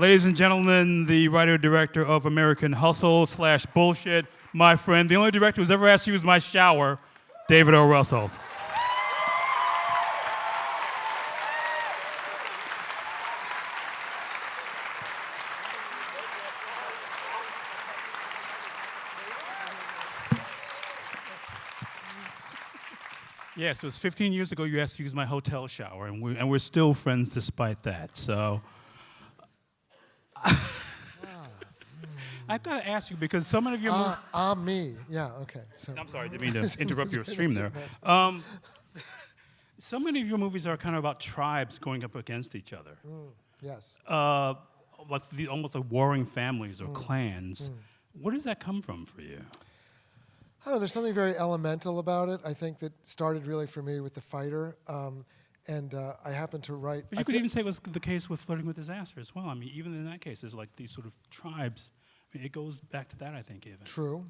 Ladies and gentlemen, the writer-director of American Hustle / Bullshit, my friend, the only director who's ever asked to use my shower, David O. Russell. Yes, it was 15 years ago you asked to use my hotel shower, and we're still friends despite that. So, I've got to ask you because so many of your me. Yeah, okay. So. I'm sorry, I didn't mean to interrupt your stream there. So many of your movies are kind of about tribes going up against each other. Yes. Like almost like warring families or clans. Where does that come from for you? I don't know, there's something very elemental about it. I think that started really for me with The Fighter. And I happened to write... But you could even say it was the case with Flirting with Disaster as well. I mean, even in that case, there's like these sort of tribes. I mean, it goes back to that, I think, even. True.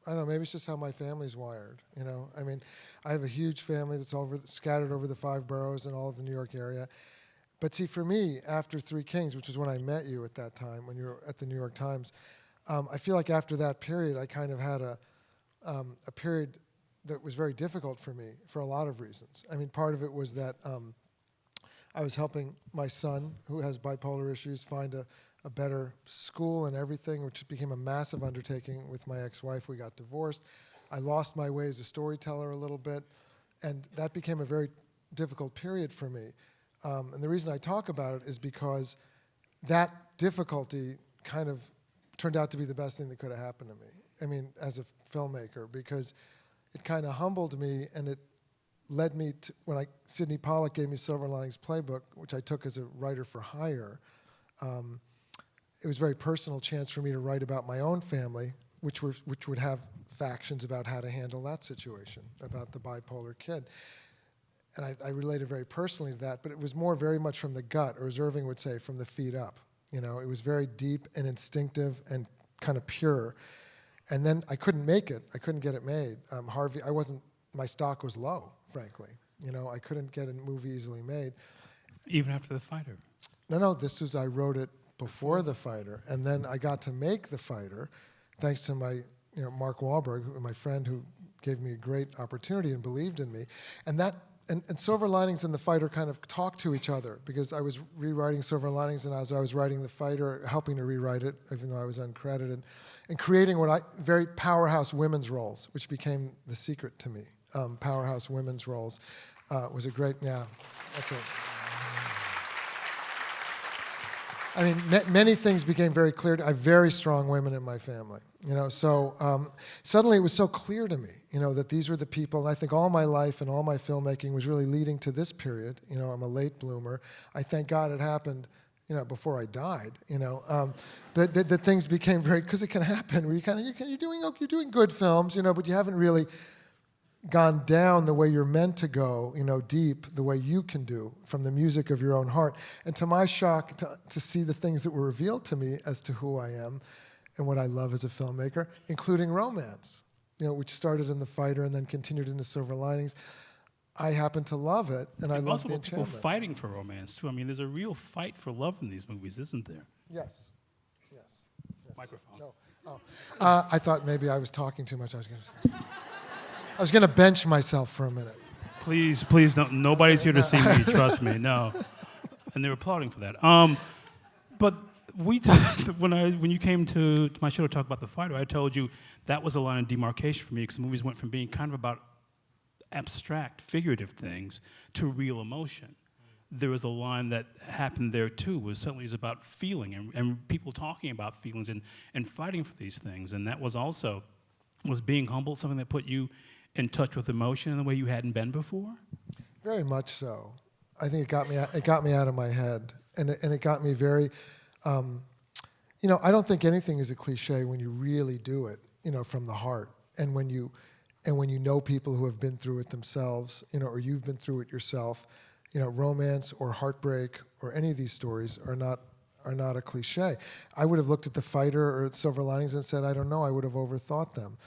I don't know, maybe it's just how my family's wired, you know? I mean, I have a huge family that's scattered over the 5 boroughs and all of the New York area. But see, for me, after Three Kings, which is when I met you at that time, when you were at the New York Times, I feel like after that period, I kind of had a period that was very difficult for me for a lot of reasons. I mean, part of it was that I was helping my son, who has bipolar issues, find a better school and everything, which became a massive undertaking with my ex-wife. We got divorced. I lost my way as a storyteller a little bit, and that became a very difficult period for me. And the reason I talk about it is because that difficulty kind of turned out to be the best thing that could have happened to me. I mean, as a filmmaker, because it kind of humbled me, and it led me to, when Sidney Pollack gave me Silver Linings Playbook, which I took as a writer for hire, it was a very personal chance for me to write about my own family, which would have factions about how to handle that situation, about the bipolar kid. And I related very personally to that, but it was more very much from the gut, or as Irving would say, from the feet up. You know, it was very deep and instinctive and kind of pure. And then I couldn't make it. I couldn't get it made. My stock was low, frankly. You know, I couldn't get a movie easily made. Even after The Fighter? No, I wrote it before The Fighter. And then I got to make The Fighter, thanks to my, Mark Wahlberg, my friend who gave me a great opportunity and believed in me. And Silver Linings and The Fighter kind of talked to each other, because I was rewriting Silver Linings, and as I was writing The Fighter, helping to rewrite it, even though I was uncredited, and creating very powerhouse women's roles, which became the secret to me. Powerhouse women's roles was a great, that's it. I mean, many things became very clear. I have very strong women in my family, so suddenly it was so clear to me, that these were the people, and I think all my life and all my filmmaking was really leading to this period. I'm a late bloomer. I thank God it happened, before I died, that things became very, because it can happen, where you're doing good films, but you haven't really gone down the way you're meant to go, deep, the way you can do, from the music of your own heart. And to my shock, to see the things that were revealed to me as to who I am and what I love as a filmmaker, including romance, which started in The Fighter and then continued into Silver Linings. I happen to love it, and I love the enchantment. People fighting for romance, too. I mean, there's a real fight for love in these movies, isn't there? Yes. Microphone. No. Oh. I thought maybe I was talking too much. I was going to bench myself for a minute. Please don't. Nobody's here to see me. Trust me. No. And they're applauding for that. But when you came to my show to talk about The Fighter, I told you that was a line of demarcation for me, because the movies went from being kind of about abstract, figurative things to real emotion. There was a line that happened there too, was certainly is about feeling and people talking about feelings and fighting for these things. And that was also, was being humble something that put you in touch with emotion in a way you hadn't been before? Very much so. I think it got me out of my head, and it got me very. I don't think anything is a cliche when you really do it, from the heart, and when you know people who have been through it themselves, or you've been through it yourself. Romance or heartbreak or any of these stories are not a cliche. I would have looked at The Fighter or Silver Linings and said, I don't know, I would have overthought them.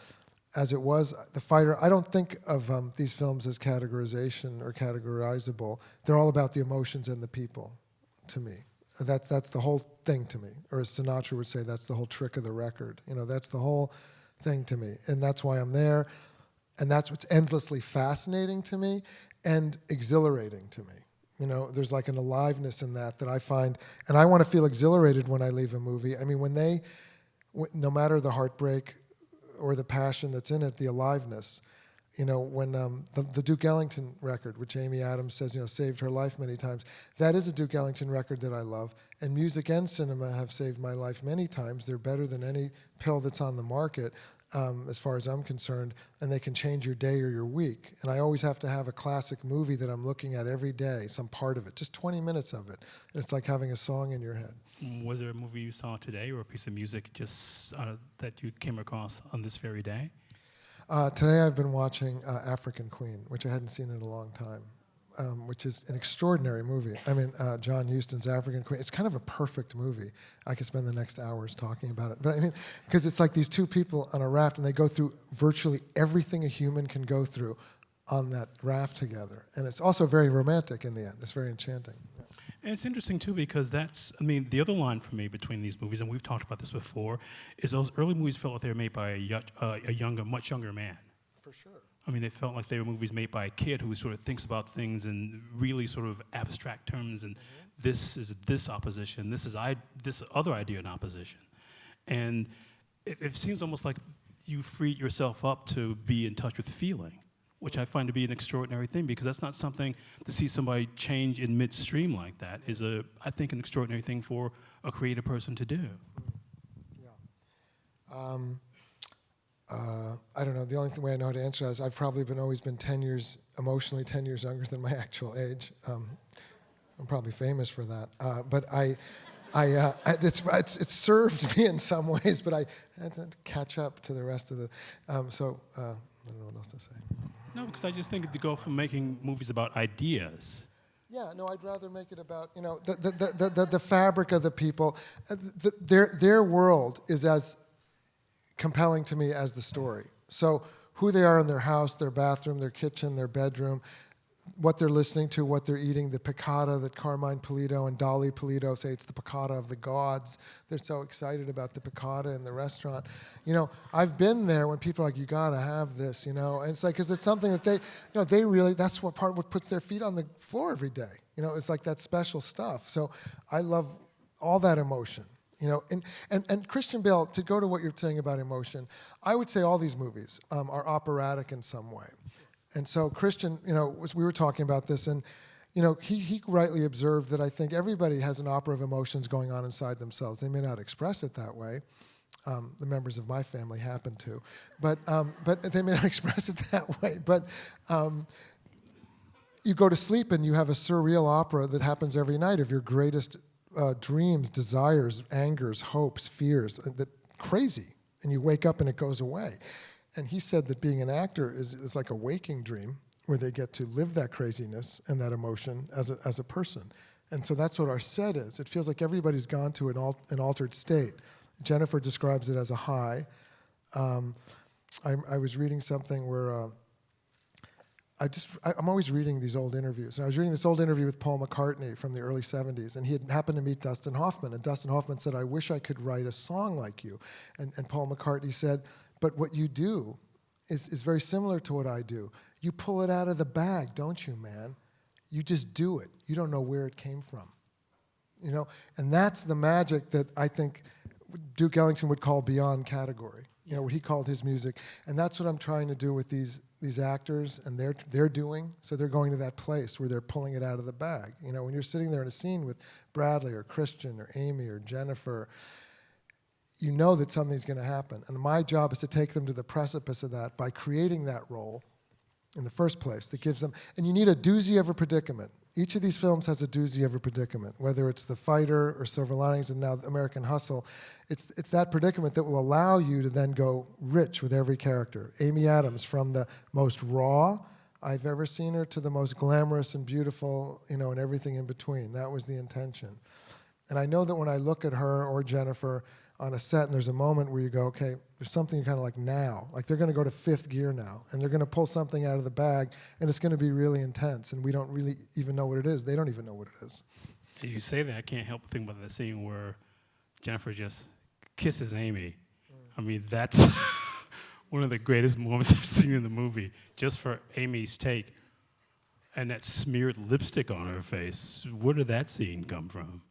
As it was, The Fighter, I don't think of these films as categorization or categorizable. They're all about the emotions and the people, to me. That's the whole thing to me. Or as Sinatra would say, that's the whole trick of the record. That's the whole thing to me. And that's why I'm there. And that's what's endlessly fascinating to me and exhilarating to me. There's like an aliveness in that I find, and I want to feel exhilarated when I leave a movie. I mean, no matter the heartbreak or the passion that's in it, the aliveness. When the Duke Ellington record, which Amy Adams says, saved her life many times, that is a Duke Ellington record that I love. And music and cinema have saved my life many times. They're better than any pill that's on the market, as far as I'm concerned, and they can change your day or your week. And I always have to have a classic movie that I'm looking at every day, some part of it, just 20 minutes of it. And it's like having a song in your head. Was there a movie you saw today or a piece of music just that you came across on this very day? Today I've been watching African Queen, which I hadn't seen in a long time, which is an extraordinary movie. I mean, John Huston's African Queen. It's kind of a perfect movie. I could spend the next hours talking about it. But I mean, because it's like these two people on a raft, and they go through virtually everything a human can go through on that raft together. And it's also very romantic in the end. It's very enchanting. Yeah. And it's interesting, too, because the other line for me between these movies, and we've talked about this before, is those early movies felt like they were made by a much younger man. For sure. I mean, they felt like they were movies made by a kid who sort of thinks about things in really sort of abstract terms, and this is this opposition, this other idea in opposition. And it seems almost like you freed yourself up to be in touch with feeling, which I find to be an extraordinary thing, because that's not something to see somebody change in midstream like that is, I think, an extraordinary thing for a creative person to do. Yeah. I don't know. The only way I know how to answer that is I've probably always been 10 years, emotionally 10 years younger than my actual age. I'm probably famous for that. But it's served me in some ways, but I had to catch up to the rest of the, I don't know what else to say. No, because I just think to go from making movies about ideas. Yeah, no, I'd rather make it about, the fabric of the people. Their world is as compelling to me as the story. So who they are in their house, their bathroom, their kitchen, their bedroom, what they're listening to, what they're eating, the piccata that Carmine Polito and Dolly Polito say it's the piccata of the gods. They're so excited about the piccata in the restaurant. I've been there when people are like, you gotta have this, and it's like, because it's something that they really, that's what puts their feet on the floor every day. It's like that special stuff. So I love all that emotion. And Christian Bale, to go to what you're saying about emotion, I would say all these movies are operatic in some way. And so Christian, we were talking about this, and he rightly observed that I think everybody has an opera of emotions going on inside themselves. They may not express it that way. The members of my family happen to, but they may not express it that way. But you go to sleep and you have a surreal opera that happens every night of your greatest dreams, desires, angers, hopes, fears, that crazy, and you wake up and it goes away. And he said that being an actor is like a waking dream where they get to live that craziness and that emotion as a person. And so that's what our set is. It feels like everybody's gone to an altered state. Jennifer describes it as a high. I was reading something where I'm always reading these old interviews. And I was reading this old interview with Paul McCartney from the early 70s, and he had happened to meet Dustin Hoffman. And Dustin Hoffman said, I wish I could write a song like you. And Paul McCartney said, but what you do is very similar to what I do. You pull it out of the bag, don't you, man? You just do it. You don't know where it came from. And that's the magic that I think Duke Ellington would call beyond category. What he called his music. And that's what I'm trying to do with these actors, and they're doing. So they're going to that place where they're pulling it out of the bag. When you're sitting there in a scene with Bradley or Christian or Amy or Jennifer, you know that something's going to happen. And my job is to take them to the precipice of that by creating that role in the first place that gives them, and you need a doozy of a predicament. Each of these films has a doozy of a predicament, whether it's The Fighter or Silver Linings and now American Hustle. It's that predicament that will allow you to then go rich with every character. Amy Adams, from the most raw I've ever seen her to the most glamorous and beautiful, and everything in between. That was the intention. And I know that when I look at her or Jennifer on a set and there's a moment where you go, okay, there's something kind of like now. Like they're going to go to fifth gear now, and they're going to pull something out of the bag, and it's going to be really intense, and we don't really even know what it is. They don't even know what it is. As you say that, I can't help but think about the scene where Jennifer just kisses Amy. I mean, that's one of the greatest moments I've seen in the movie, just for Amy's take. And that smeared lipstick on her face. Where did that scene come from?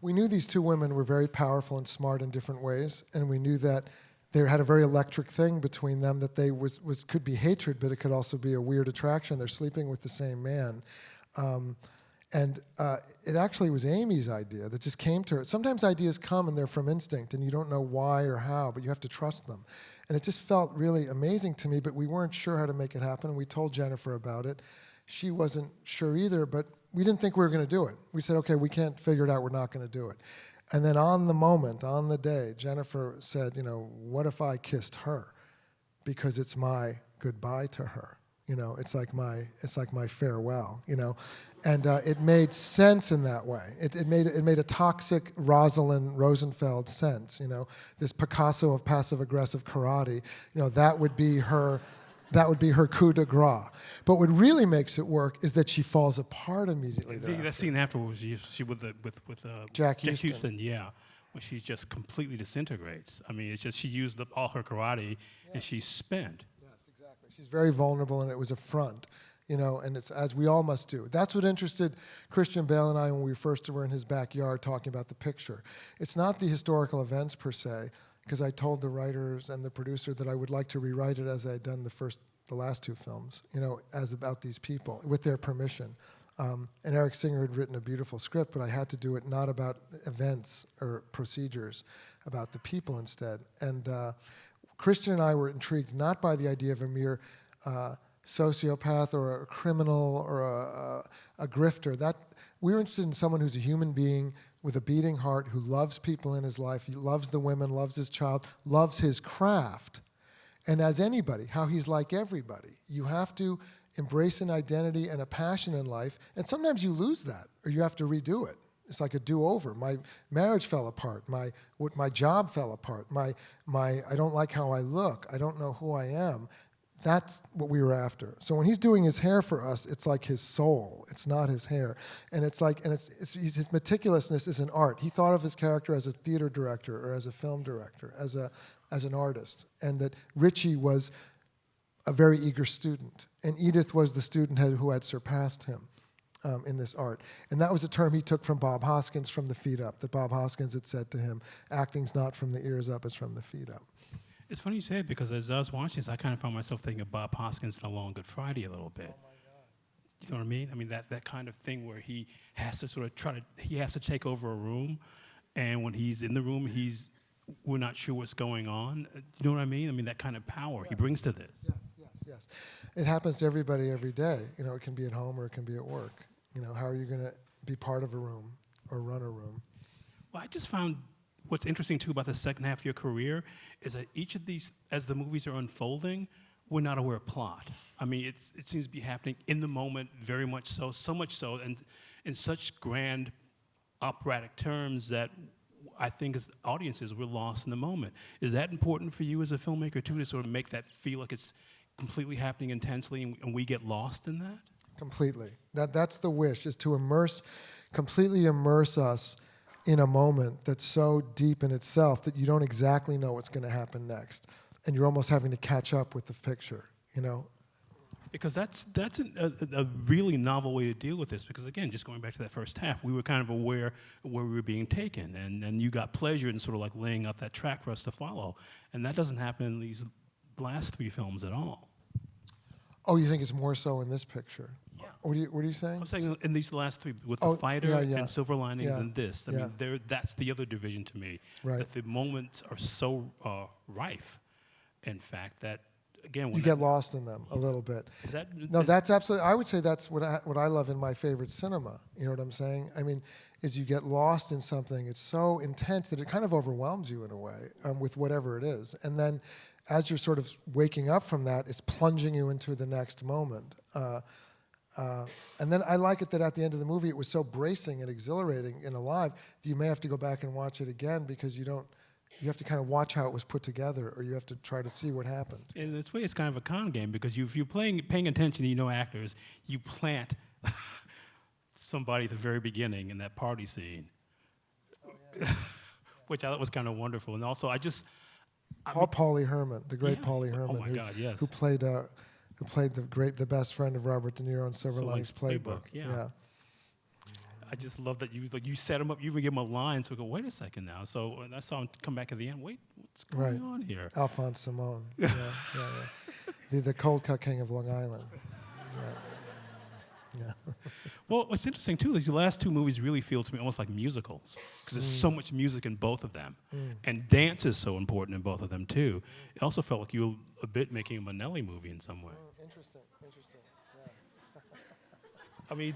We knew these two women were very powerful and smart in different ways, and we knew that they had a very electric thing between them, that they could be hatred, but it could also be a weird attraction. They're sleeping with the same man. And it actually was Amy's idea that just came to her. Sometimes ideas come and they're from instinct, and you don't know why or how, but you have to trust them. And it just felt really amazing to me, but we weren't sure how to make it happen, and we told Jennifer about it. She wasn't sure either, but we didn't think we were going to do it. We said, okay, we can't figure it out, we're not going to do it. And then on the moment, on the day, Jennifer said, what if I kissed her? Because it's my goodbye to her. It's like my farewell, and it made sense in that way. It made a toxic Rosalind Rosenfeld sense, this Picasso of passive-aggressive karate, that would be her coup de grace. But what really makes it work is that she falls apart immediately. That scene afterwards, she with Jack Houston, yeah, when she just completely disintegrates. I mean, it's just she used up all her karate and she spent. Yes, exactly. She's very vulnerable, and it was a front, and it's as we all must do. That's what interested Christian Bale and I when we first were in his backyard talking about the picture. It's not the historical events per se, because I told the writers and the producer that I would like to rewrite it as I had done the last two films, as about these people, with their permission. And Eric Singer had written a beautiful script, but I had to do it not about events or procedures, about the people instead. And Christian and I were intrigued not by the idea of a mere sociopath or a criminal or a grifter. That we were interested in someone who's a human being with a beating heart, who loves people in his life, he loves the women, loves his child, loves his craft. And as anybody, how he's like everybody. You have to embrace an identity and a passion in life, and sometimes you lose that, or you have to redo it. It's like a do-over. My marriage fell apart. My job fell apart. I don't like how I look. I don't know who I am. That's what we were after. So when he's doing his hair for us, it's like his soul. It's not his hair, and his meticulousness is an art. He thought of his character as a theater director or as a film director, as an artist, and that Richie was a very eager student, and Edith was the student who had surpassed him in this art. And that was a term he took from Bob Hoskins from The Feet Up. That Bob Hoskins had said to him, "Acting's not from the ears up; it's from the feet up." It's funny you say it, because as I was watching this, I kind of found myself thinking of Bob Hoskins in Along Good Friday a little bit. Oh my God. You know what I mean? I mean, that kind of thing where he has to sort of he has to take over a room, and when he's in the room, we're not sure what's going on. You know what I mean? I mean, that kind of power he brings to this. Yes. It happens to everybody every day. It can be at home or it can be at work. How are you going to be part of a room or run a room? Well, I just found what's interesting, too, about the second half of your career is that each of these, as the movies are unfolding, we're not aware of plot. I mean, it seems to be happening in the moment very much so much so, and in such grand operatic terms that I think as audiences, we're lost in the moment. Is that important for you as a filmmaker, too, to sort of make that feel like it's completely happening intensely and we get lost in that? Completely. That's the wish, is to completely immerse us in a moment that's so deep in itself that you don't exactly know what's going to happen next. And you're almost having to catch up with the picture, Because that's a really novel way to deal with this. Because again, just going back to that first half, we were kind of aware of where we were being taken, and you got pleasure in sort of like laying out that track for us to follow. And that doesn't happen in these last three films at all. Oh, you think it's more so in this picture? Yeah. What are you saying? I'm saying in these last three, with The Fighter and Silver Linings and this. I mean, that's the other division to me. Right. That the moments are so rife, in fact, that again, you get lost in them a little bit. That's absolutely. I would say that's what I love in my favorite cinema. You know what I'm saying? I mean, is you get lost in something. It's so intense that it kind of overwhelms you in a way with whatever it is, and then as you're sort of waking up from that, it's plunging you into the next moment. And then I like it that at the end of the movie, it was so bracing and exhilarating and alive that you may have to go back and watch it again because you have to kind of watch how it was put together, or you have to try to see what happened. In this way, it's kind of a con game, because if you're paying attention, actors, you plant somebody at the very beginning in that party scene, which I thought was kind of wonderful. And also, Paulie Herman, the great Yeah. Paulie Oh Herman, my God, yes. who played the best friend of Robert De Niro in Silver Linings Playbook. Yeah. I just love that you set him up. You even give him a line, so we go, wait a second now. So when I saw him come back at the end, wait, what's going on here? Alphonse Simone. Yeah. The cold cut king of Long Island. Yeah. Well, what's interesting too is the last two movies really feel to me almost like musicals because there's so much music in both of them, and dance is so important in both of them too. It also felt like you were a bit making a Minnelli movie in some way. Interesting. Yeah. I mean,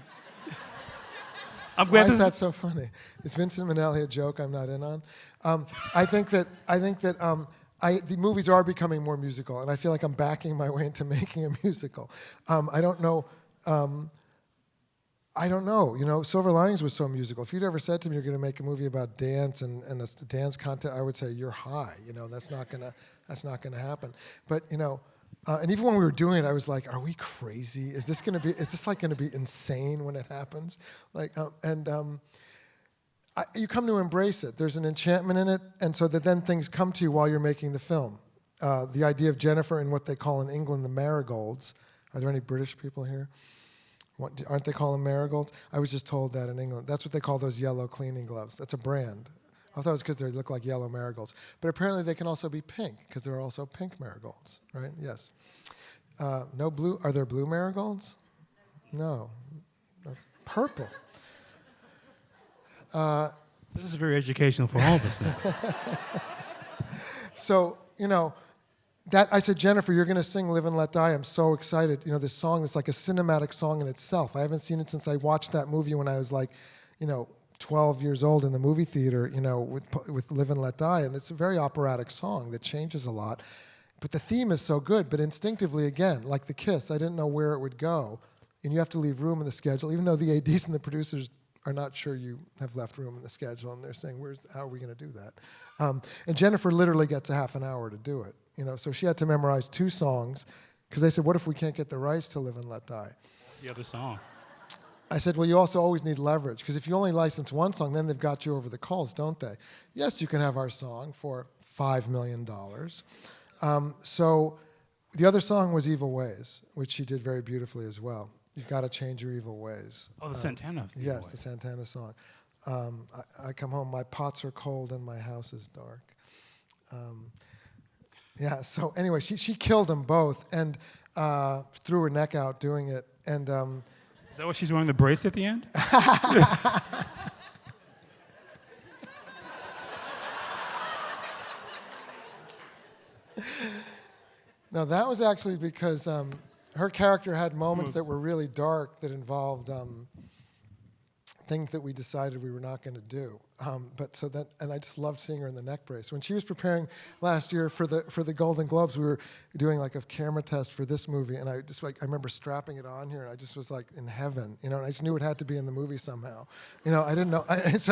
I'm glad Why this is that so funny? Is Vincent Minnelli a joke I'm not in on? I think that the movies are becoming more musical, and I feel like I'm backing my way into making a musical. I don't know. Silver Linings was so musical. If you'd ever said to me you're going to make a movie about dance and a dance contest, I would say you're high. That's not gonna happen. But and even when we were doing it, I was like, are we crazy? Is this going to be insane when it happens? You come to embrace it. There's an enchantment in it, and so that then things come to you while you're making the film. The idea of Jennifer in what they call in England the marigolds. Are there any British people here? Aren't they called them marigolds? I was just told that in England. That's what they call those yellow cleaning gloves. That's a brand. I thought it was because they look like yellow marigolds. But apparently they can also be pink, because there are also pink marigolds, right? Yes. No blue. Are there blue marigolds? No. Purple. This is very educational for all of us now. So, that I said, Jennifer, you're going to sing Live and Let Die. I'm so excited. This song is like a cinematic song in itself. I haven't seen it since I watched that movie when I was 12 years old in the movie theater, with Live and Let Die. And it's a very operatic song that changes a lot. But the theme is so good. But instinctively, again, like The Kiss, I didn't know where it would go. And you have to leave room in the schedule, even though the ADs and the producers are not sure you have left room in the schedule. And they're saying, how are we going to do that? And Jennifer literally gets a half an hour to do it. So she had to memorize 2 songs because they said, what if we can't get the rights to Live and Let Die? The other song. I said, well, you also always need leverage because if you only license one song, then they've got you over the coals, don't they? Yes, you can have our song for $5 million. So the other song was Evil Ways, which she did very beautifully as well. You've got to change your evil ways. Oh, the Santana. Yes, the Santana song. I come home, my pots are cold and my house is dark. So anyway, she killed them both and threw her neck out doing it. And is that why she's wearing the brace at the end? No, that was actually because her character had moments that were really dark that involved things that we decided we were not going to do. And I just loved seeing her in the neck brace. When she was preparing last year for the Golden Globes, we were doing like a camera test for this movie, and I remember strapping it on here, and I just was like in heaven, and I just knew it had to be in the movie somehow. I didn't know. I just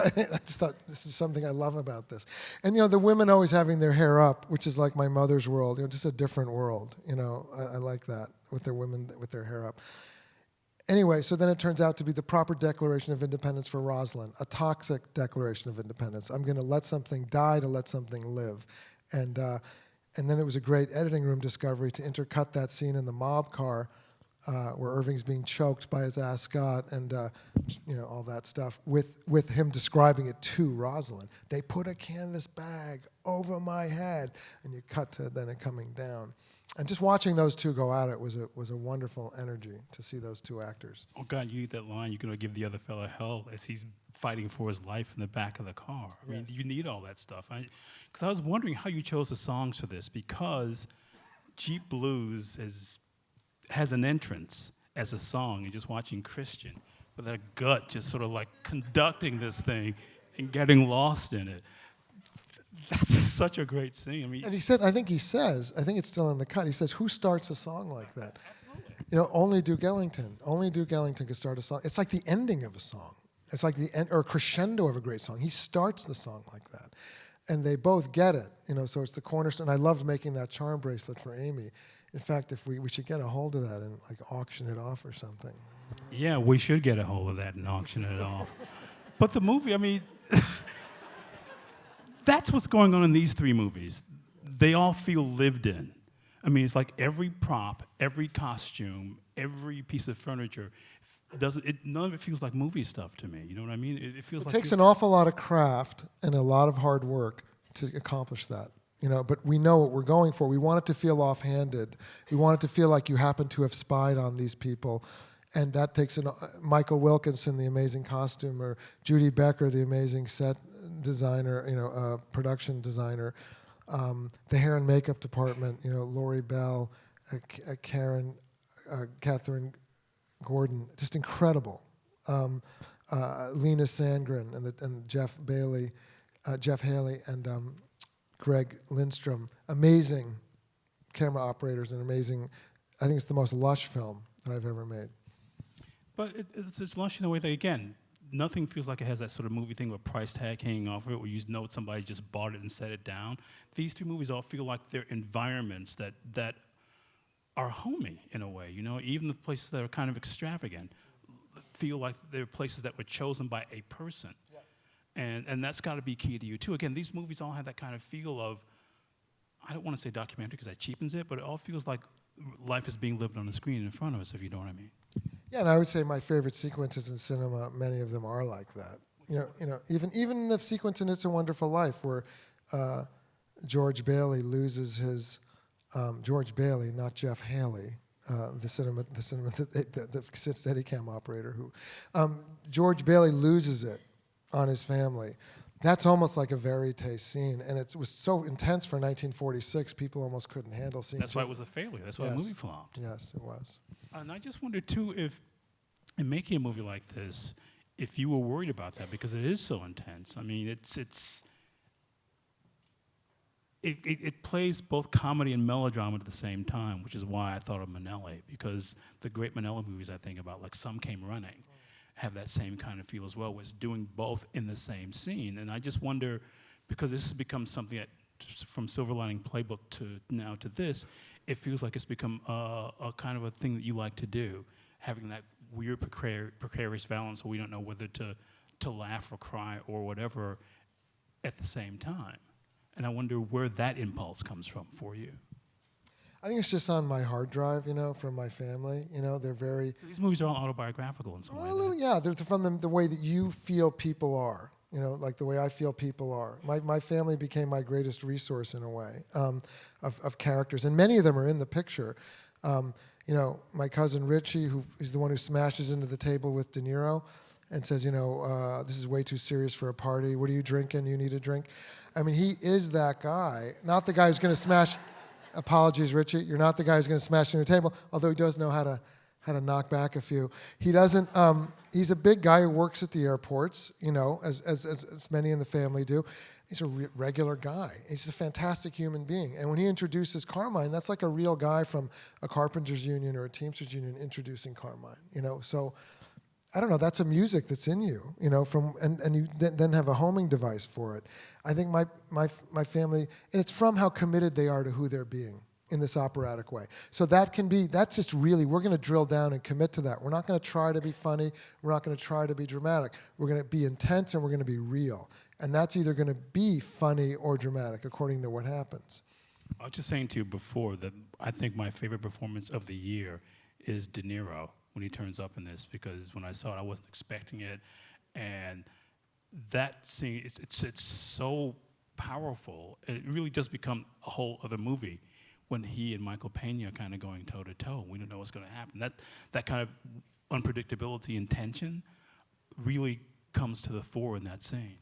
thought this is something I love about this. And the women always having their hair up, which is like my mother's world, just a different world. I like that with their women with their hair up. Anyway, so then it turns out to be the proper declaration of independence for Rosalind, a toxic declaration of independence. I'm going to let something die to let something live. And then it was a great editing room discovery to intercut that scene in the mob car where Irving's being choked by his ascot and all that stuff with him describing it to Rosalind. They put a canvas bag over my head, and you cut to then it coming down. And just watching those two go at it was a wonderful energy to see those two actors. Oh God, you eat that line, you're gonna give the other fella hell as he's fighting for his life in the back of the car. I mean, you need all that stuff. Because I was wondering how you chose the songs for this, because Jeep Blues has an entrance as a song, and just watching Christian with that gut just sort of like conducting this thing and getting lost in it. That's such a great scene. I mean, and he said, I think it's still in the cut. He says, who starts a song like that? Absolutely. Only Duke Ellington. Only Duke Ellington could start a song. It's like the ending of a song. It's like the end or crescendo of a great song. He starts the song like that. And they both get it, so it's the cornerstone. I loved making that charm bracelet for Amy. In fact, if we should get a hold of that and like auction it off or something. Yeah, we should get a hold of that and auction it off. But the movie, I mean, that's what's going on in these three movies. They all feel lived in. I mean, it's like every prop, every costume, every piece of furniture doesn't. None of it feels like movie stuff to me. You know what I mean? It feels It like takes an awful lot of craft and a lot of hard work to accomplish that. But we know what we're going for. We want it to feel offhanded. We want it to feel like you happen to have spied on these people. And that takes Michael Wilkinson, the amazing costumer, Judy Becker, the amazing set designer, production designer, the hair and makeup department, Lori Bell, Catherine Gordon, just incredible. Lena Sandgren and Jeff Haley, and Greg Lindstrom, amazing camera operators and amazing. I think it's the most lush film that I've ever made. But it's lush in a way that, again, nothing feels like it has that sort of movie thing with a price tag hanging off of it where you know somebody just bought it and set it down. These two movies all feel like they're environments that are homey in a way. Even the places that are kind of extravagant feel like they're places that were chosen by a person. Yes. And that's got to be key to you, too. Again, these movies all have that kind of feel of, I don't want to say documentary because that cheapens it, but it all feels like life is being lived on the screen in front of us, if you know what I mean. Yeah, and I would say my favorite sequences in cinema, many of them are like that. Even the sequence in It's a Wonderful Life where George Bailey loses his George Bailey, not Jeff Haley, the Steadicam operator who George Bailey loses it on his family. That's almost like a verite scene, and it was so intense for 1946. People almost couldn't handle seeing. That's why it was a failure. That's why the movie flopped. Yes, it was. And I just wonder too if, in making a movie like this, if you were worried about that because it is so intense. I mean, it plays both comedy and melodrama at the same time, which is why I thought of Minnelli, because the great Minnelli movies I think about, like Some Came Running, have that same kind of feel as well, was doing both in the same scene. And I just wonder, because this has become something that, from Silver Lining Playbook to now to this, it feels like it's become a kind of a thing that you like to do, having that weird precarious balance where we don't know whether to laugh or cry or whatever at the same time. And I wonder where that impulse comes from for you. I think it's just on my hard drive, from my family. They're very... So these movies are all autobiographical in some way. They're from the way that you feel people are, like the way I feel people are. My family became my greatest resource in a way of characters, and many of them are in the picture. My cousin Richie, who is the one who smashes into the table with De Niro and says, this is way too serious for a party. What are you drinking? You need a drink. I mean, he is that guy, not the guy who's going to smash... Apologies, Richie. You're not the guy who's going to smash into the table, although he does know how to knock back a few. He doesn't. He's a big guy who works at the airports, as many in the family do. He's a regular guy. He's a fantastic human being. And when he introduces Carmine, that's like a real guy from a carpenters union or a Teamsters union introducing Carmine. So I don't know. That's a music that's in you. And you then have a homing device for it. I think my family, and it's from how committed they are to who they're being in this operatic way. So that's just really, we're going to drill down and commit to that. We're not going to try to be funny. We're not going to try to be dramatic. We're going to be intense and we're going to be real. And that's either going to be funny or dramatic, according to what happens. I was just saying to you before that I think my favorite performance of the year is De Niro when he turns up in this, because when I saw it, I wasn't expecting it. And that scene, it's so powerful. It really does become a whole other movie when he and Michael Pena are kind of going toe to toe. We don't know what's going to happen. That kind of unpredictability and tension really comes to the fore in that scene.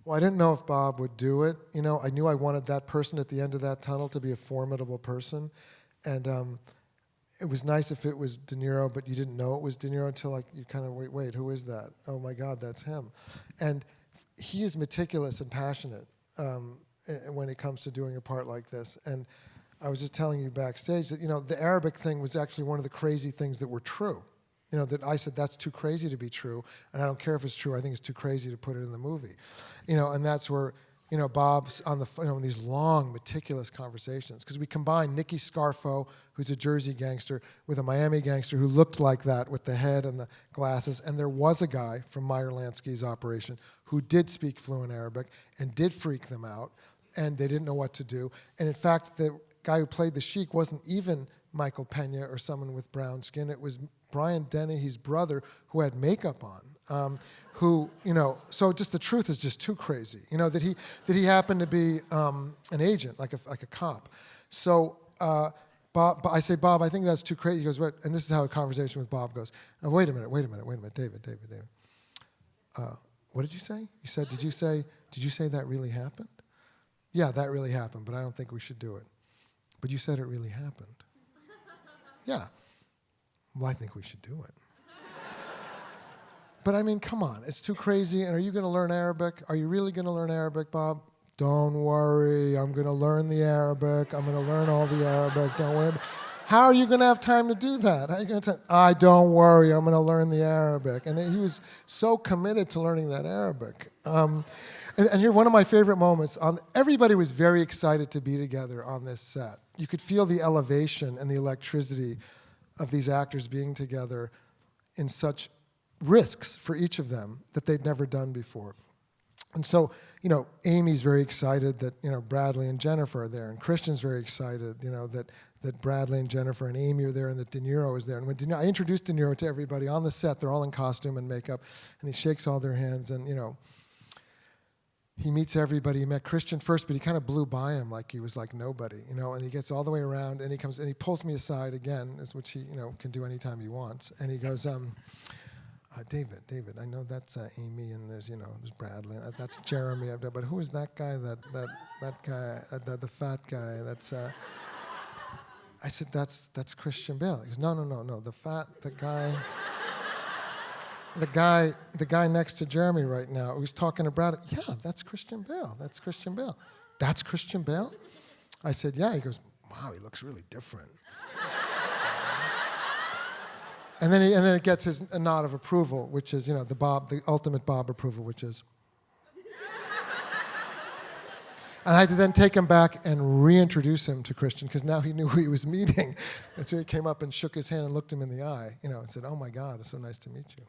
Well, I didn't know if Bob would do it. I knew I wanted that person at the end of that tunnel to be a formidable person, and it was nice if it was De Niro, but you didn't know it was De Niro until you kind of wait, who is that? Oh my God, that's him. And he is meticulous and passionate when it comes to doing a part like this. And I was just telling you backstage that the Arabic thing was actually one of the crazy things that were true. That I said that's too crazy to be true, and I don't care if it's true. I think it's too crazy to put it in the movie. And that's where Bob's on the in these long, meticulous conversations, because we combined Nicky Scarfo, who's a Jersey gangster, with a Miami gangster who looked like that with the head and the glasses. And there was a guy from Meyer Lansky's operation who did speak fluent Arabic and did freak them out, and they didn't know what to do. And in fact, the guy who played the Sheik wasn't even Michael Pena or someone with brown skin. It was Brian Dennehy's brother who had makeup on. So just the truth is just too crazy, that he happened to be an agent, like a cop. So Bob, I say, Bob, I think that's too crazy. He goes, what? And this is how a conversation with Bob goes. Now, wait a minute, David. What did you say? You said, did you say that really happened? Yeah, that really happened, but I don't think we should do it. But you said it really happened. Yeah. Well, I think we should do it. But I mean, come on, it's too crazy. And are you going to learn Arabic? Are you really going to learn Arabic, Bob? Don't worry, I'm going to learn the Arabic. I'm going to learn all the Arabic. Don't worry. How are you going to have time to do that? How are you going to don't worry, I'm going to learn the Arabic. And he was so committed to learning that Arabic. And here, one of my favorite moments, everybody was very excited to be together on this set. You could feel the elevation and the electricity of these actors being together in such risks for each of them that they'd never done before. And so, Amy's very excited that, Bradley and Jennifer are there, and Christian's very excited, that Bradley and Jennifer and Amy are there, and that De Niro is there. And when I introduced De Niro to everybody on the set, they're all in costume and makeup, and he shakes all their hands, and, he meets everybody. He met Christian first, but he kind of blew by him like he was like nobody, and he gets all the way around, and he comes, and he pulls me aside again, which he, can do anytime he wants, and he goes, David, I know that's Amy, and there's Bradley, that's Jeremy, but who is that guy? That guy, the fat guy? That's. I said that's Christian Bale. He goes, no, the guy next to Jeremy right now who's talking to Brad. Yeah, that's Christian Bale. That's Christian Bale. I said, yeah. He goes, wow, he looks really different. And then it gets a nod of approval, which is, the ultimate Bob approval, which is. And I had to then take him back and reintroduce him to Christian, because now he knew who he was meeting. And so he came up and shook his hand and looked him in the eye, and said, oh my God, it's so nice to meet you.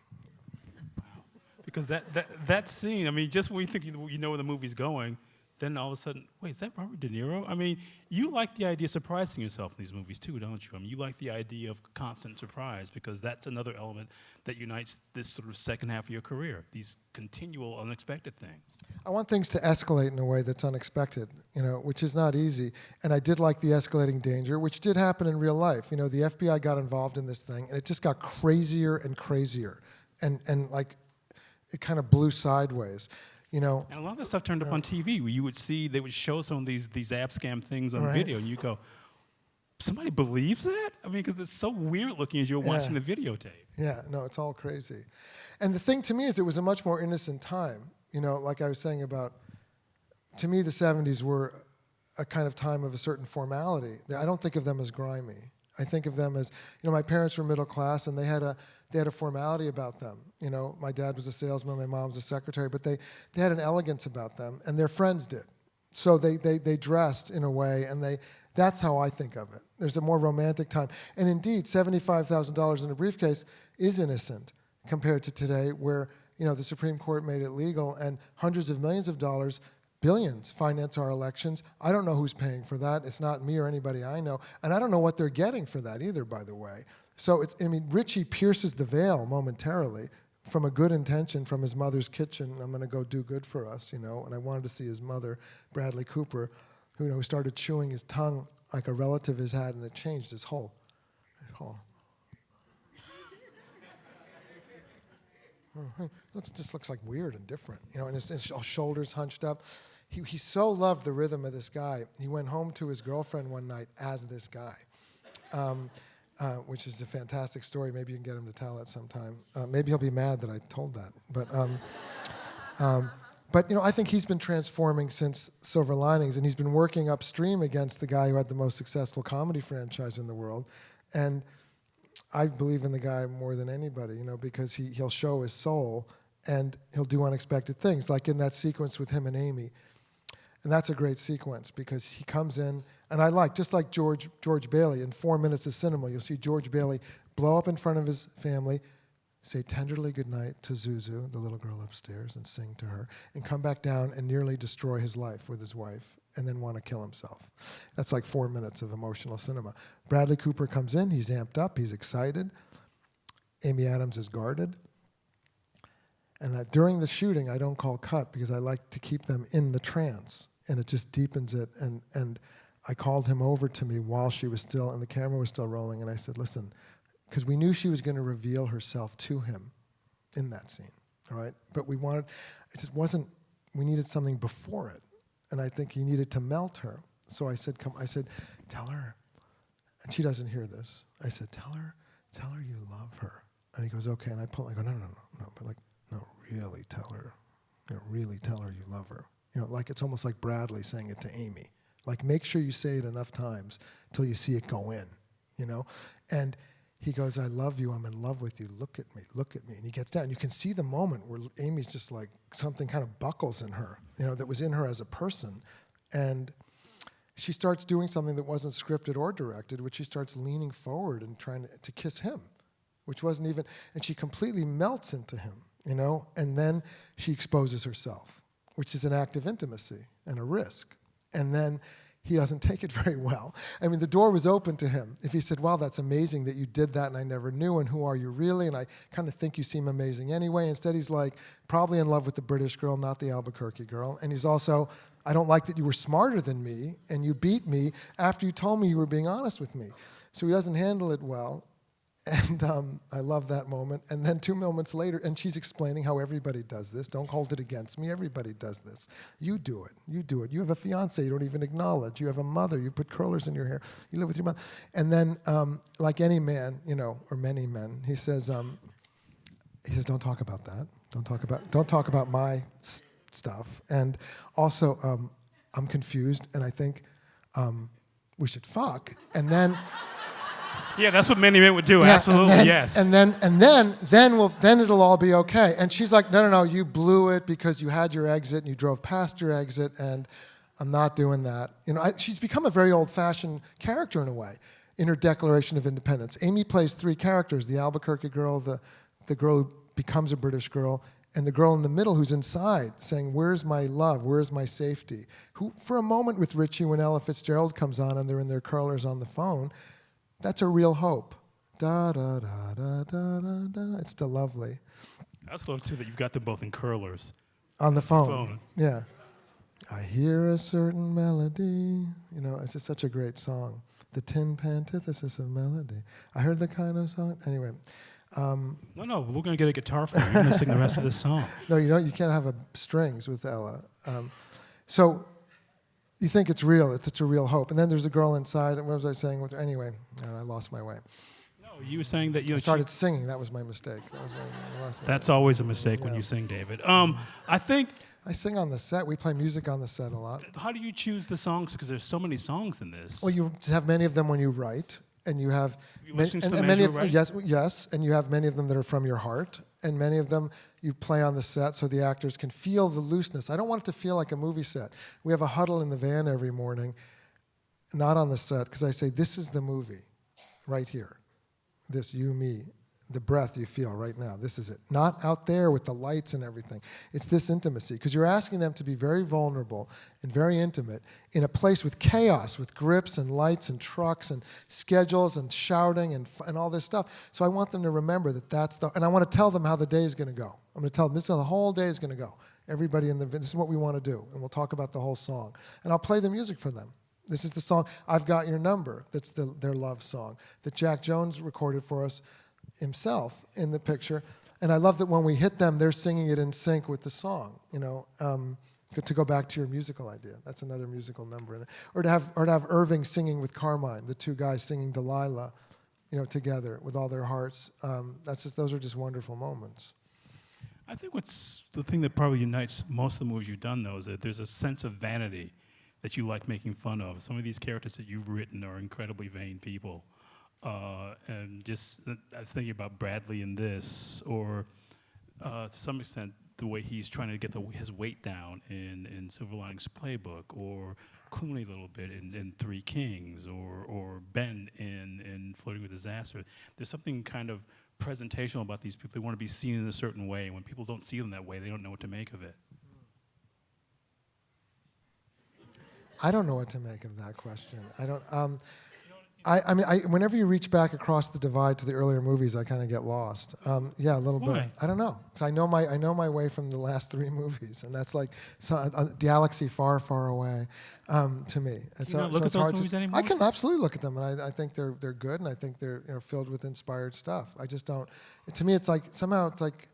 Wow. Because that scene, I mean, just when you think you know where the movie's going, then all of a sudden, wait, is that Robert De Niro? I mean, you like the idea of surprising yourself in these movies too, don't you? I mean, you like the idea of constant surprise, because that's another element that unites this sort of second half of your career, these continual unexpected things. I want things to escalate in a way that's unexpected, which is not easy. And I did like the escalating danger, which did happen in real life. The FBI got involved in this thing, and it just got crazier and crazier. And like, it kind of blew sideways. And a lot of that stuff turned up on TV, where you would see, they would show some of these app scam things on video, and you go, somebody believes that? I mean, because it's so weird looking as you're watching the videotape. Yeah, no, it's all crazy. And the thing to me is, it was a much more innocent time. Like I was saying about, to me, the 70s were a kind of time of a certain formality. I don't think of them as grimy. I think of them as, my parents were middle class, and they had a formality about them. My dad was a salesman, my mom was a secretary, but they had an elegance about them, and their friends did. So they dressed in a way, and that's how I think of it. There's a more romantic time. And indeed, $75,000 in a briefcase is innocent compared to today, where, the Supreme Court made it legal, and hundreds of millions of dollars, billions, finance our elections. I don't know who's paying for that. It's not me or anybody I know. And I don't know what they're getting for that either, by the way. So Richie pierces the veil momentarily from a good intention from his mother's kitchen. I'm going to go do good for us, and I wanted to see his mother, Bradley Cooper, who started chewing his tongue like a relative has had, and it changed his whole. Just looks like weird and different, and his shoulders hunched up. He so loved the rhythm of this guy. He went home to his girlfriend one night as this guy, which is a fantastic story. Maybe you can get him to tell it sometime. Maybe he'll be mad that I told that. But I think he's been transforming since Silver Linings, and he's been working upstream against the guy who had the most successful comedy franchise in the world. And I believe in the guy more than anybody, because he'll show his soul, and he'll do unexpected things, like in that sequence with him and Amy. And that's a great sequence because he comes in, and I like, just like George Bailey, in 4 minutes of cinema, you'll see George Bailey blow up in front of his family, say tenderly goodnight to Zuzu, the little girl upstairs, and sing to her, and come back down and nearly destroy his life with his wife, and then want to kill himself. That's like 4 minutes of emotional cinema. Bradley Cooper comes in, he's amped up, he's excited. Amy Adams is guarded. And during the shooting, I don't call cut because I like to keep them in the trance, and it just deepens it. And I called him over to me while she was still, and the camera was still rolling, and I said, listen, because we knew she was going to reveal herself to him in that scene, all right? But we wanted, it just wasn't, we needed something before it, and I think he needed to melt her. So I said, tell her, and she doesn't hear this. I said, tell her you love her. And he goes, okay, and I go, no, but like, no, really tell her, really tell her you love her. Like it's almost like Bradley saying it to Amy. Like make sure you say it enough times till you see it go in, And he goes, I love you, I'm in love with you, look at me. And he gets down. You can see the moment where Amy's just like, something kind of buckles in her, that was in her as a person. And she starts doing something that wasn't scripted or directed, which she starts leaning forward and trying to kiss him, which wasn't even, and she completely melts into him, and then she exposes herself, which is an act of intimacy and a risk. And then he doesn't take it very well. I mean, the door was open to him. If he said, wow, that's amazing that you did that and I never knew, and who are you really? And I kind of think you seem amazing anyway. Instead, he's like, probably in love with the British girl, not the Albuquerque girl. And he's also, I don't like that you were smarter than me and you beat me after you told me you were being honest with me. So he doesn't handle it well. And I love that moment. And then 2 moments later, and she's explaining how everybody does this. Don't hold it against me. Everybody does this. You do it. You have a fiance you don't even acknowledge. You have a mother. You put curlers in your hair. You live with your mother. And then, like any man, or many men, he says, don't talk about that. Don't talk about my stuff. And also, I'm confused, and I think we should fuck. And then. Yeah, that's what many men would do. Yeah, absolutely, yes. And then it'll all be okay. And she's like, no, you blew it because you had your exit and you drove past your exit, and I'm not doing that. She's become a very old-fashioned character in a way in her Declaration of Independence. Amy plays 3 characters: the Albuquerque girl, the girl who becomes a British girl, and the girl in the middle who's inside saying, where's my love? Where's my safety? Who, for a moment with Richie, when Ella Fitzgerald comes on and they're in their curlers on the phone, that's a real hope. Da da da da da da da. It's still lovely. I also love too that you've got them both in curlers. On the phone. Yeah. I hear a certain melody. It's just such a great song. The tin pantithesis of melody. I heard the kind of song. Anyway. No, we're going to get a guitar for you. You're going to sing the rest of this song. No, you don't. You can't have strings with Ella. So. You think it's real, it's a real hope. And then there's a girl inside, and what was I saying with her? Anyway, I lost my way. No, you were saying that I started singing, that was my mistake. That's always a mistake when you sing, David. I think... I sing on the set, we play music on the set a lot. How do you choose the songs? Because there's so many songs in this. Well, you have many of them when you write, and you have... Yes, and you have many of them that are from your heart, and many of them you play on the set so the actors can feel the looseness. I don't want it to feel like a movie set. We have a huddle in the van every morning, not on the set, because I say, this is the movie, right here. This, you, me, the breath you feel right now, this is it. Not out there with the lights and everything. It's this intimacy, because you're asking them to be very vulnerable and very intimate in a place with chaos, with grips and lights and trucks and schedules and shouting and all this stuff. So I want them to remember that and I want to tell them how the day is going to go. I'm going to tell them this is how the whole day is going to go. Everybody this is what we want to do, and we'll talk about the whole song. And I'll play the music for them. This is the song, I've Got Your Number, that's their love song, that Jack Jones recorded for us himself in the picture. And I love that when we hit them, they're singing it in sync with the song, to go back to your musical idea. That's another musical number in it. Or to have Irving singing with Carmine, the 2 guys singing Delilah, together with all their hearts. Those are just wonderful moments. I think what's the thing that probably unites most of the movies you've done, though, is that there's a sense of vanity that you like making fun of. Some of these characters that you've written are incredibly vain people. And just, I was thinking about Bradley in this, or to some extent, the way he's trying to get his weight down in Silver Linings Playbook, or Clooney a little bit in Three Kings, or Ben in Flirting with Disaster. There's something kind of presentational about these people. They want to be seen in a certain way, and when people don't see them that way, they don't know what to make of it. I don't know what to make of that question. I don't. I mean, whenever you reach back across the divide to the earlier movies, I kind of get lost. Yeah, a little Why? bit. I don't know, because I know my way from the last three movies, and that's like a galaxy far, far away to me. And Can you not look at those movies anymore? I can absolutely look at them, and I think they're good, and I think they're filled with inspired stuff. I just don't. To me, it's like somehow it's like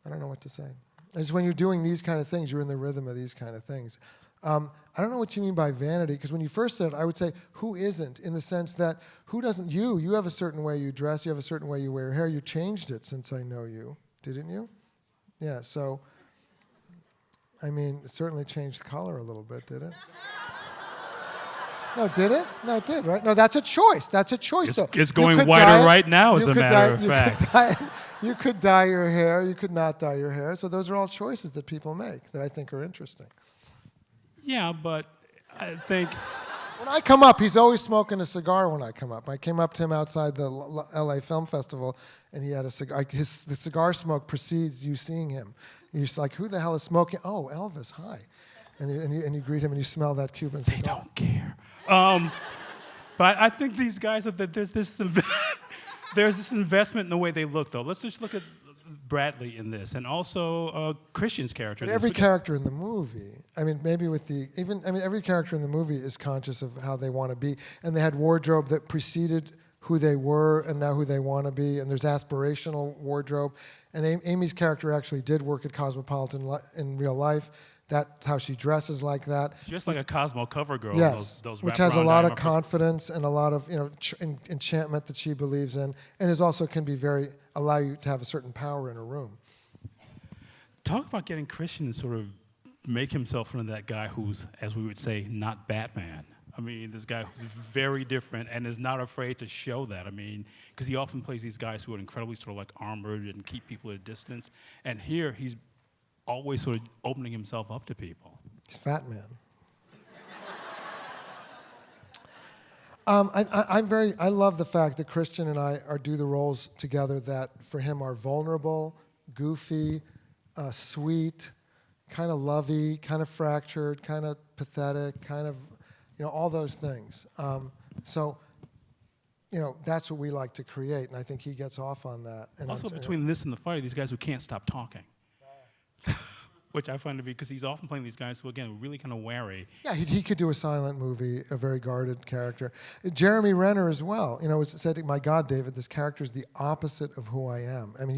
I don't know what to say. It's when you're doing these kind of things, you're in the rhythm of these kind of things. I don't know what you mean by vanity, because when you first said it, I would say, who isn't, in the sense that who doesn't, you have a certain way you dress, you have a certain way you wear your hair, you changed it since I know you, didn't you? Yeah, so, I mean, it certainly changed color a little bit, did it? No, did it? No, it did, right? No, that's a choice. That's a choice, though. It's going whiter right now, as a matter of fact. You could dye your hair, you could not dye your hair, so those are all choices that people make that I think are interesting. Yeah, but I think... When I come up, he's always smoking a cigar when I come up. I came up to him outside the L.A. Film Festival, and he had a cigar. The cigar smoke precedes you seeing him. You're just like, who the hell is smoking? Oh, Elvis, hi. And you greet him, and you smell that Cuban cigar. They don't care. But I think these guys, there's this investment in the way they look, though. Let's just look at Bradley in this, and also Christian's character. But every character in the movie, I mean, maybe with every character in the movie is conscious of how they want to be, and they had wardrobe that preceded who they were and now who they want to be, and there's aspirational wardrobe. And Amy's character actually did work at Cosmopolitan in real life. That's how she dresses like that. Just like a Cosmo cover girl. Yes, those which has a lot of confidence and a lot of enchantment that she believes in, and is also can be allow you to have a certain power in a room. Talk about getting Christian to sort of make himself into that guy who's, as we would say, not Batman. I mean, this guy who's very different and is not afraid to show that. I mean, because he often plays these guys who are incredibly sort of like armored and keep people at a distance. And here he's always sort of opening himself up to people. He's Fat Man. I love the fact that Christian and I do the roles together that for him are vulnerable, goofy, sweet, kind of lovey, kind of fractured, kind of pathetic, kind of, all those things. So that's what we like to create, and I think he gets off on that. And also, between this and The Fighter, these guys who can't stop talking. Which I find to be, because he's often playing these guys who, again, are really kind of wary. Yeah, he could do a silent movie, a very guarded character. Jeremy Renner as well. Said, my God, David, this character is the opposite of who I am. I mean,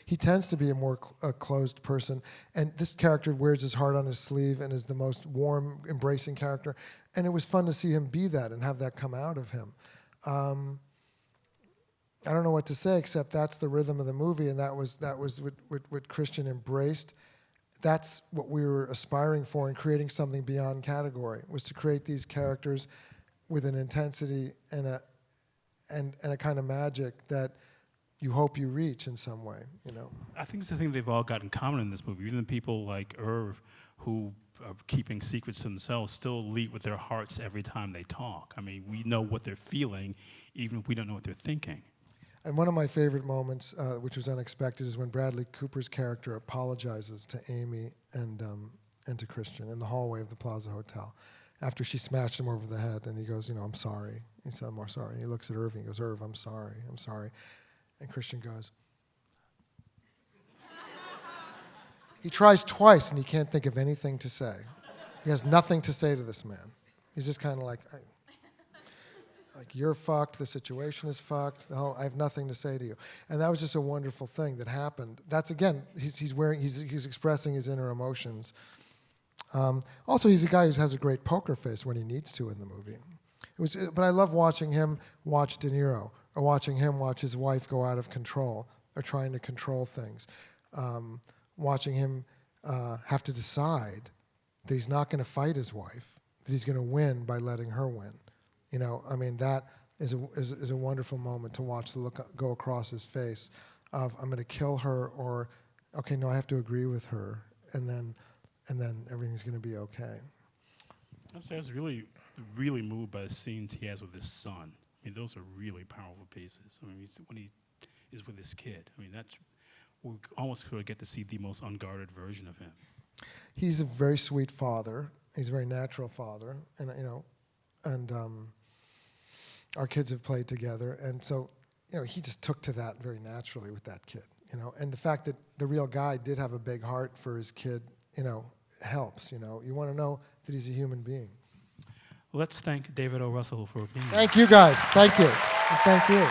he tends to be a more closed person, and this character wears his heart on his sleeve and is the most warm, embracing character. And it was fun to see him be that and have that come out of him. I don't know what to say, except that's the rhythm of the movie, and that was what Christian embraced. That's what we were aspiring for in creating something beyond category, was to create these characters with an intensity and a kind of magic that you hope you reach in some way, I think it's the thing they've all got in common in this movie. Even the people like Irv, who are keeping secrets to themselves, still lead with their hearts every time they talk. I mean, we know what they're feeling, even if we don't know what they're thinking. And one of my favorite moments, which was unexpected, is when Bradley Cooper's character apologizes to Amy and to Christian in the hallway of the Plaza Hotel after she smashed him over the head. And he goes, I'm sorry. He said, I'm more sorry. And he looks at Irv and he goes, Irv, I'm sorry. I'm sorry. And Christian goes. He tries twice and he can't think of anything to say. He has nothing to say to this man. He's just kind of like you're fucked, the situation is fucked, I have nothing to say to you. And that was just a wonderful thing that happened. That's, again, he's expressing his inner emotions. Also, he's a guy who has a great poker face when he needs to in the movie. But I love watching him watch De Niro, or watching him watch his wife go out of control, or trying to control things. Watching him have to decide that he's not going to fight his wife, that he's going to win by letting her win. That is a wonderful moment to watch the look go across his face of I'm going to kill her or okay, no, I have to agree with her, and then everything's going to be okay. I was really, really moved by the scenes he has with his son. I mean, those are really powerful pieces. I mean, when he is with his kid, I mean, we almost sort of get to see the most unguarded version of him. He's a very sweet father. He's a very natural father, and our kids have played together, and so he just took to that very naturally with that kid. And the fact that the real guy did have a big heart for his kid, helps. You want to know that he's a human being. Let's thank David O. Russell for being here. Thank you, guys. Thank you. Thank you.